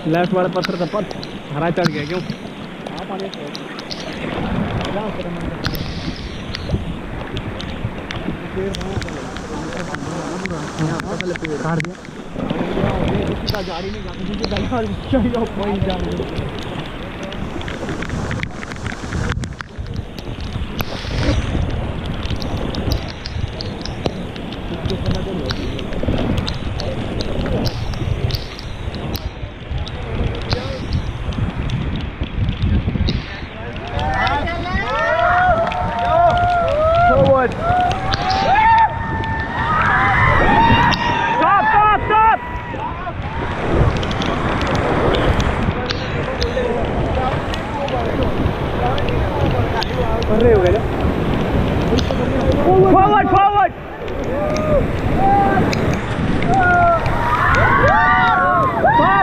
Left वाला पत्थर था पत हरा चढ़ गया क्यों? काट दिया गाड़ी में forward forward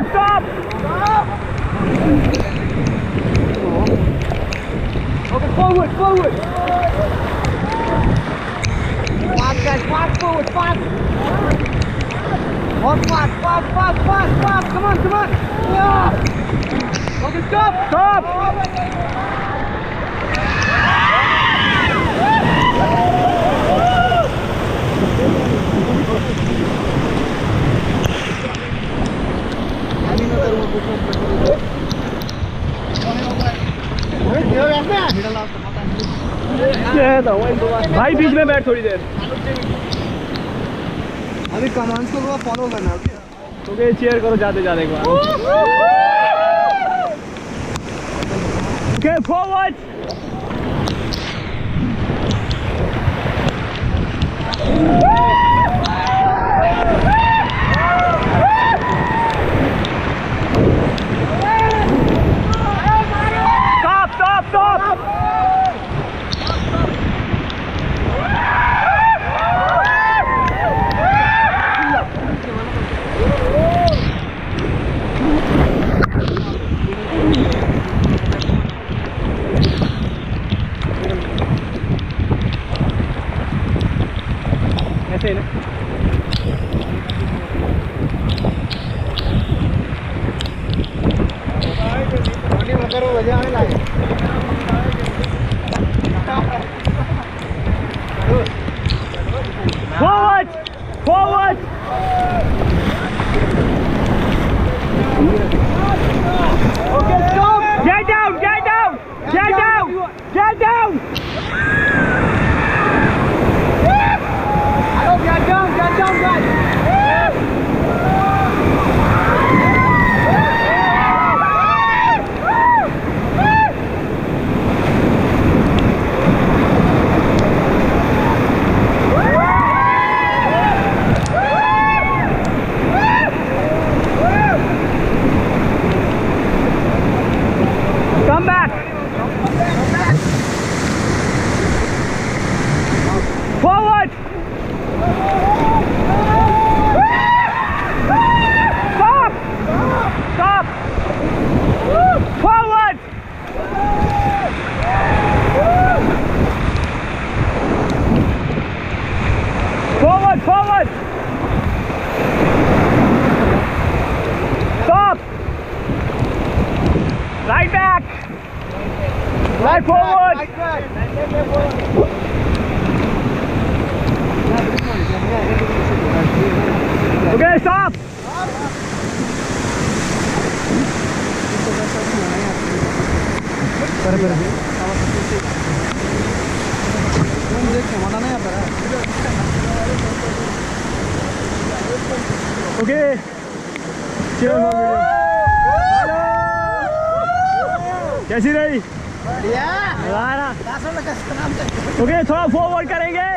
stop okay forward fast guys fast forward fast come on yeah okay stop भाई बीच में बैठ थोड़ी देर अभी कमांड्स को फॉलो करना ओके चीयर करो जाते जाते एक बार ओके फॉरवर्ड stop ऐसे ना करो वजह आने लगे forward okay stop get down hello get down guys come back forward stop forward stop right back right forward okay stop okay cheers for video कैसी रही ओके थोड़ा फॉरवर्ड करेंगे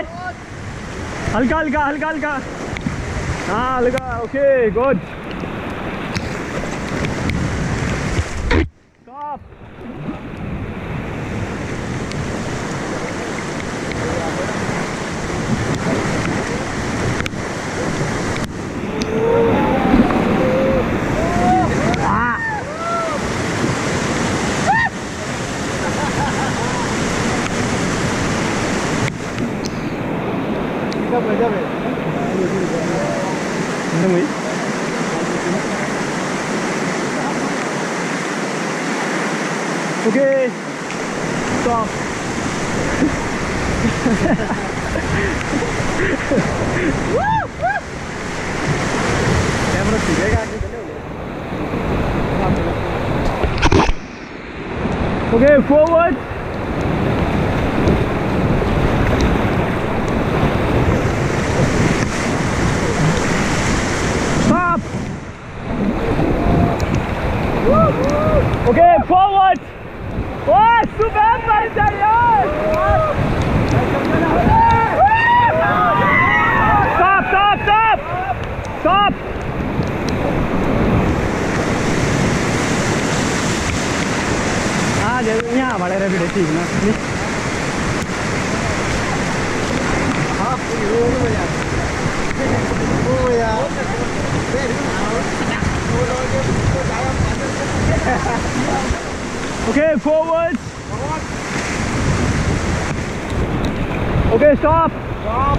हल्का हाँ हल्का okay good stop Okay. Stop. Camera सीधेगा आगे Okay, forward. Stop. Okay, forward. Oh, super, Marcelo. Stop, stop, stop. Stop. यहाँ भरेर भिडियो ठीक न Okay, forward. Okay, stop. Stop.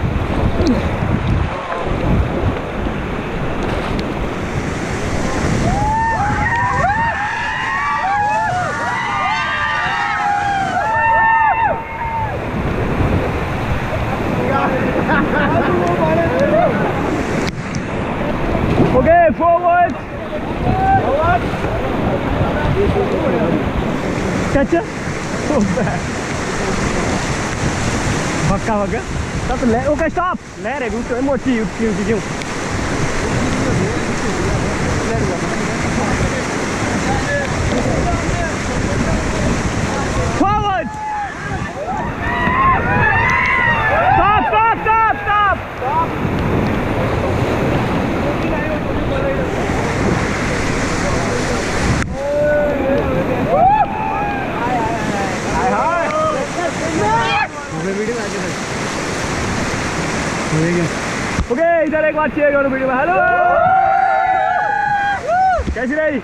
Okay, forward. Forward. Catch it. So bad. Bakka bakka. Stop. Okay, stop. Let it go. More tea. You. Forward. Stop. Stop. Stop. Stop. Stop. Okay इधर एक बार chair करो video में hello कैसी रही